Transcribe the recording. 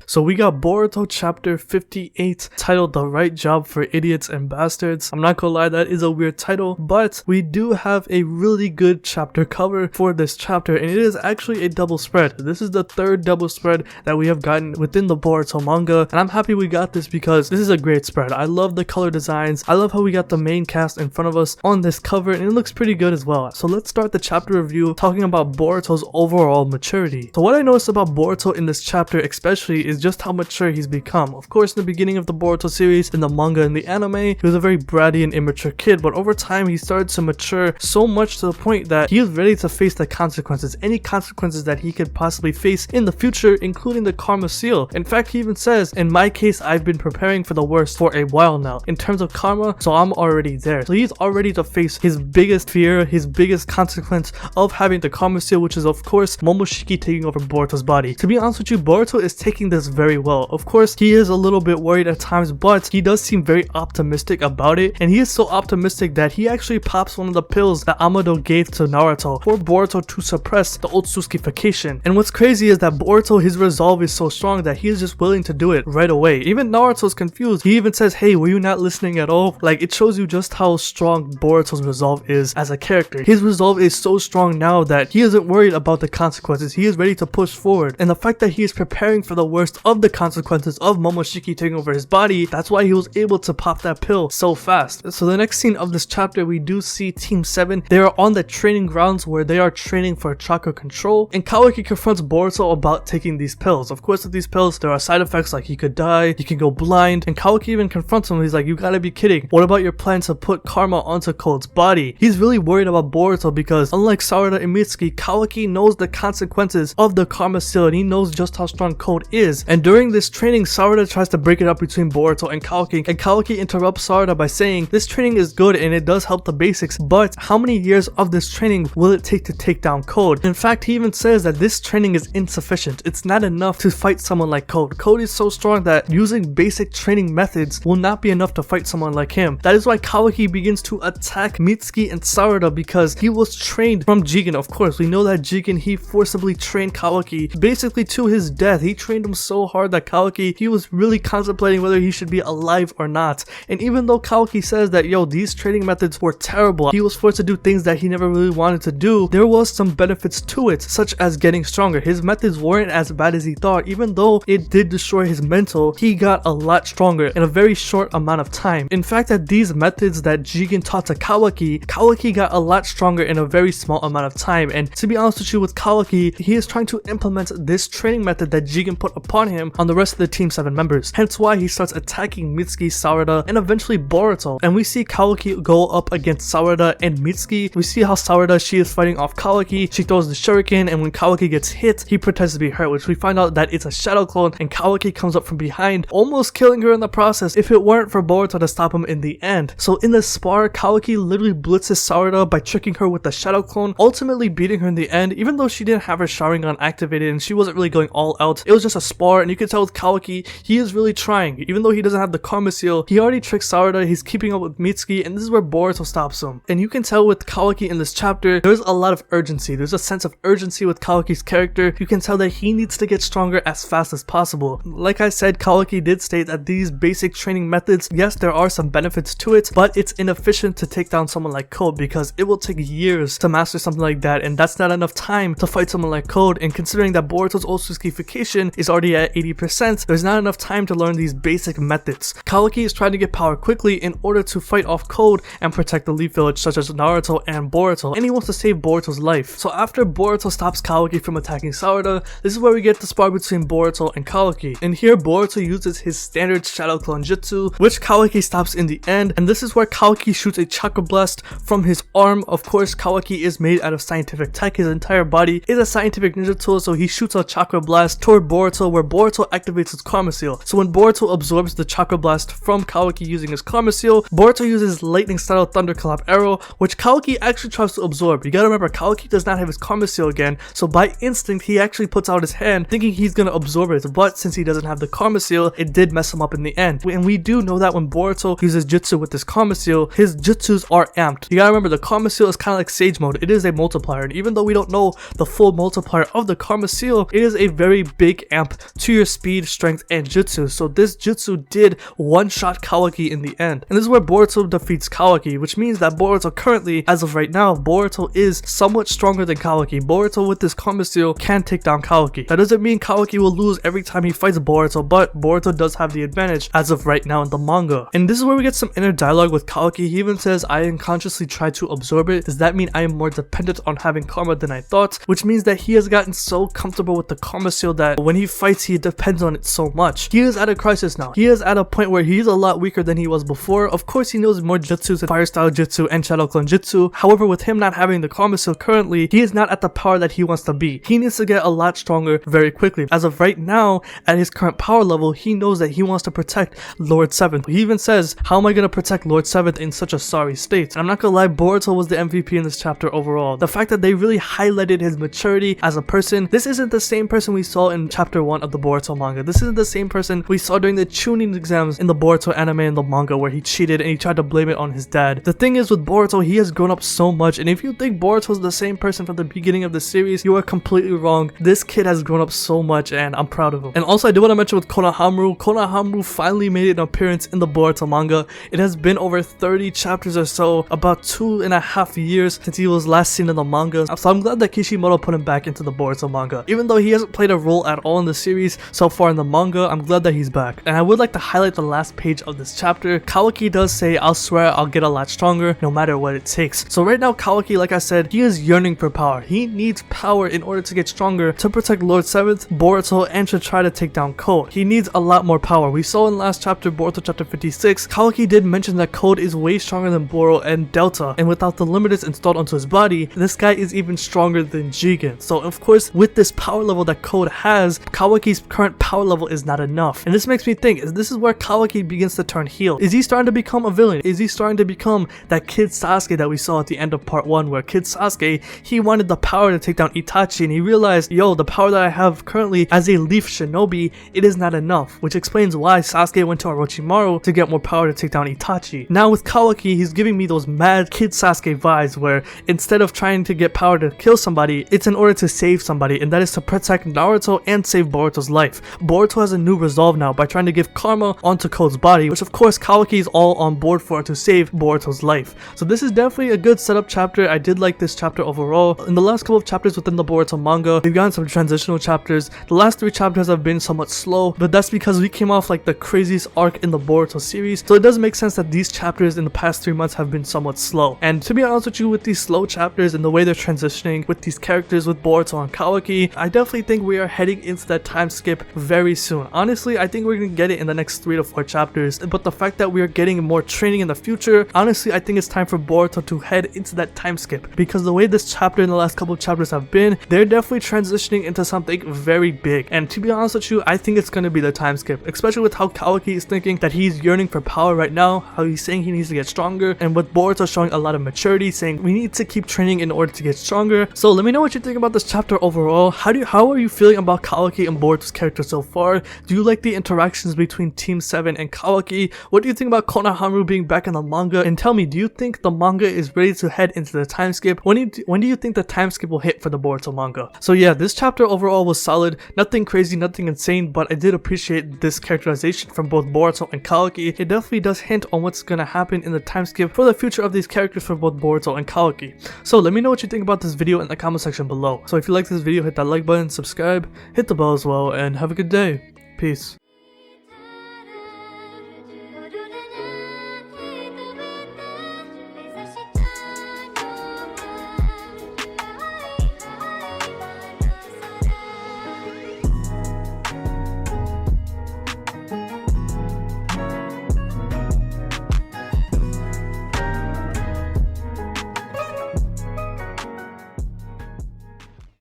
So we got Boruto chapter 58 titled The Right Job for Idiots and Bastards. I'm not gonna lie, that is a weird title, but we do have a really good chapter cover for this chapter, and it is actually a double spread. This is the third double spread that we have gotten within the Boruto manga, and I'm happy we got this because this is a great spread. I love the color designs. I love how we got the main cast in front of us on this cover, and it looks pretty good as well. So let's start the chapter review talking about Boruto's overall maturity. So what I noticed about Boruto in this chapter especially is just how mature he's become. Of course, in the beginning of the Boruto series, in the manga and the anime, he was a very bratty and immature kid, but over time he started to mature so much to the point that he is ready to face the consequences, any consequences that he could possibly face in the future, including the karma seal. In fact, he even says, in my case, I've been preparing for the worst for a while now in terms of karma, so I'm already there. So he's already to face his biggest fear, his biggest consequence of having the karma seal, which is of course Momoshiki taking over Boruto's body. To be honest with you, Boruto is taking this very well. Of course, he is a little bit worried at times, but he does seem very optimistic about it, and he is so optimistic that he actually pops one of the pills that Amado gave to Naruto for Boruto to suppress the Otsukification. And what's crazy is that Boruto, his resolve is so strong that he is just willing to do it right away. Even Naruto's confused. He even says, hey, were you not listening at all? Like, it shows you just how strong Boruto's resolve is as a character. His resolve is so strong now that he isn't worried about the consequences. He is ready to push forward, and the fact that he is preparing for the worst of the consequences of Momoshiki taking over his body, that's why he was able to pop that pill so fast. So the next scene of this chapter, we do see Team 7. They are on the training grounds where they are training for chakra control, and Kawaki confronts Boruto about taking these pills. Of course, with these pills, there are side effects like he could die, he can go blind, and Kawaki even confronts him. He's like, you gotta be kidding. What about your plan to put karma onto Code's body? He's really worried about Boruto because unlike Sarada and Mitsuki, Kawaki knows the consequences of the karma seal, and he knows just how strong Code is. And during this training, Sarada tries to break it up between Boruto and Kawaki interrupts Sarada by saying, this training is good and it does help the basics, but how many years of this training will it take to take down Code? In fact, he even says that this training is insufficient. It's not enough to fight someone like Code. Code is so strong that using basic training methods will not be enough to fight someone like him. That is why Kawaki begins to attack Mitsuki and Sarada, because he was trained from Jigen. Of course, we know that Jigen, he forcibly trained Kawaki basically to his death. He trained him so hard that Kawaki, he was really contemplating whether he should be alive or not. And even though Kawaki says that, yo, these training methods were terrible, he was forced to do things that he never really wanted to do, there was some benefits to it, such as getting stronger. His methods weren't as bad as he thought. Even though it did destroy his mental, he got a lot stronger in a very short amount of time. In fact, that these methods that Jigen taught to Kawaki got a lot stronger in a very small amount of time. And to be honest with you, with Kawaki, he is trying to implement this training method that Jigen put upon him on the rest of the Team 7 members. Hence why he starts attacking Mitsuki, Sarada, and eventually Boruto. And we see Kawaki go up against Sarada and Mitsuki. We see how Sarada, she is fighting off Kawaki. She throws the shuriken, and when Kawaki gets hit, he pretends to be hurt, which we find out that it's a shadow clone, and Kawaki comes up from behind, almost killing her in the process if it weren't for Boruto to stop him in the end. So in the spar, Kawaki literally blitzes Sarada by tricking her with the shadow clone, ultimately beating her in the end. Even though she didn't have her Sharingan activated and she wasn't really going all out, it was just a spar, and you can tell with Kawaki, he is really trying. Even though he doesn't have the karma seal, he already tricked Sarada, he's keeping up with Mitsuki, and this is where Boruto stops him. And you can tell with Kawaki in this chapter, there's a lot of urgency. There's a sense of urgency with Kawaki's character. You can tell that he needs to get stronger as fast as possible. Like I said, Kawaki did state that these basic training methods, yes, there are some benefits to it, but it's inefficient to take down someone like Code because it will take years to master something like that, and that's not enough time to fight someone like Code. And considering that Boruto's Otsukification is already at 80%, there's not enough time to learn these basic methods. Kawaki is trying to get power quickly in order to fight off Code and protect the Leaf Village, such as Naruto and Boruto, and he wants to save Boruto's life. So after Boruto stops Kawaki from attacking Sarada, this is where we get the spar between Boruto and Kawaki. And here Boruto uses his standard Shadow Clone Jutsu, which Kawaki stops in the end, and this is where Kawaki shoots a chakra blast from his arm. Of course, Kawaki is made out of scientific tech. His entire body is a scientific ninja tool, so he shoots a chakra blast toward Boruto, where Boruto activates his Karma Seal. So when Boruto absorbs the Chakra Blast from Kawaki using his Karma Seal, Boruto uses lightning style Thunderclap Arrow, which Kawaki actually tries to absorb. You gotta remember, Kawaki does not have his Karma Seal again, so by instinct he actually puts out his hand thinking he's gonna absorb it, but since he doesn't have the Karma Seal, it did mess him up in the end. And we do know that when Boruto uses jutsu with this Karma Seal, his jutsus are amped. You gotta remember, the Karma Seal is kind of like Sage Mode. It is a multiplier, and even though we don't know the full multiplier of the Karma Seal, it is a very big amp to your speed, strength, and jutsu. So this jutsu did one-shot Kawaki in the end. And this is where Boruto defeats Kawaki, which means that Boruto currently, as of right now, Boruto is somewhat stronger than Kawaki. Boruto with this Karma Seal can take down Kawaki. That doesn't mean Kawaki will lose every time he fights Boruto, but Boruto does have the advantage as of right now in the manga. And this is where we get some inner dialogue with Kawaki. He even says, I unconsciously tried to absorb it. Does that mean I am more dependent on having karma than I thought? Which means that he has gotten so comfortable with the Karma Seal that when he fights, he depends on it so much. He is at a crisis now. He is at a point where he's a lot weaker than he was before. Of course, he knows more jutsus, fire style jutsu, and shadow clone jutsu. However, with him not having the Karma Seal currently, he is not at the power that he wants to be. He needs to get a lot stronger very quickly. As of right now, at his current power level, he knows that he wants to protect Lord 7th. He even says, how am I going to protect Lord 7th in such a sorry state? And I'm not gonna lie, Boruto was the MVP in this chapter overall. The fact that they really highlighted his maturity as a person. This isn't the same person we saw in chapter 1 of the Boruto manga. This isn't the same person we saw during the Chunin exams in the Boruto anime and the manga, where he cheated and he tried to blame it on his dad. The thing is, with Boruto, he has grown up so much, and if you think Boruto is the same person from the beginning of the series, you are completely wrong. This kid has grown up so much, and I'm proud of him. And also, I do want to mention with Konohamaru, Konohamaru finally made an appearance in the Boruto manga. It has been over 30 chapters or so, about 2.5 years since he was last seen in the manga, so I'm glad that Kishimoto put him back into the Boruto manga. Even though he hasn't played a role at all in the series so far in the manga, I'm glad that he's back. And I would like to highlight the last page of this chapter. Kawaki does say, I'll swear I'll get a lot stronger no matter what it takes. So right now, Kawaki, like I said, he is yearning for power. He needs power in order to get stronger, to protect Lord 7th, Boruto, and to try to take down Code. He needs a lot more power. We saw in last chapter, Boruto chapter 56, Kawaki did mention that Code is way stronger than Boro and Delta, and without the limiters installed onto his body, this guy is even stronger than Jigen. So of course, with this power level that Code has, Kawaki's current power level is not enough. And this makes me think, this is where Kawaki begins to turn heel. Is he starting to become a villain? Is he starting to become that Kid Sasuke that we saw at the end of part 1, where Kid Sasuke, he wanted the power to take down Itachi, and he realized, yo, the power that I have currently as a Leaf Shinobi, it is not enough, which explains why Sasuke went to Orochimaru to get more power to take down Itachi. Now with Kawaki, he's giving me those mad Kid Sasuke vibes, where instead of trying to get power to kill somebody, it's in order to save somebody, and that is to protect Naruto and save Boruto's life. Boruto has a new resolve now by trying to give karma onto Code's body, which of course Kawaki is all on board for, to save Boruto's life. So this is definitely a good setup chapter. I did like this chapter overall. In the last couple of chapters within the Boruto manga, we've gotten some transitional chapters. The last 3 chapters have been somewhat slow, but that's because we came off like the craziest arc in the Boruto series, so it does make sense that these chapters in the past 3 months have been somewhat slow. And to be honest with you, with these slow chapters and the way they're transitioning with these characters with Boruto and Kawaki, I definitely think we are heading into that time skip very soon. Honestly, I think we're gonna get it in the next 3 to 4 chapters, but the fact that we are getting more training in the future, honestly, I think it's time for Boruto to head into that time skip, because the way this chapter and the last couple of chapters have been, they're definitely transitioning into something very big. And to be honest with you, I think it's gonna be the time skip, especially with how Kawaki is thinking that he's yearning for power right now, how he's saying he needs to get stronger, and with Boruto showing a lot of maturity, saying we need to keep training in order to get stronger. So let me know what you think about this chapter overall. How are you feeling about Kawaki and Boruto's character so far? Do you like the interactions between Team 7 and Kawaki? What do you think about Konohamaru being back in the manga? And tell me, do you think the manga is ready to head into the time skip? When do you think the time skip will hit for the Boruto manga? So yeah, this chapter overall was solid. Nothing crazy, nothing insane, but I did appreciate this characterization from both Boruto and Kawaki. It definitely does hint on what's gonna happen in the time skip for the future of these characters for both Boruto and Kawaki. So let me know what you think about this video in the comment section below. So if you like this video, hit that like button, subscribe, hit the bell as well, and have a good day. Peace.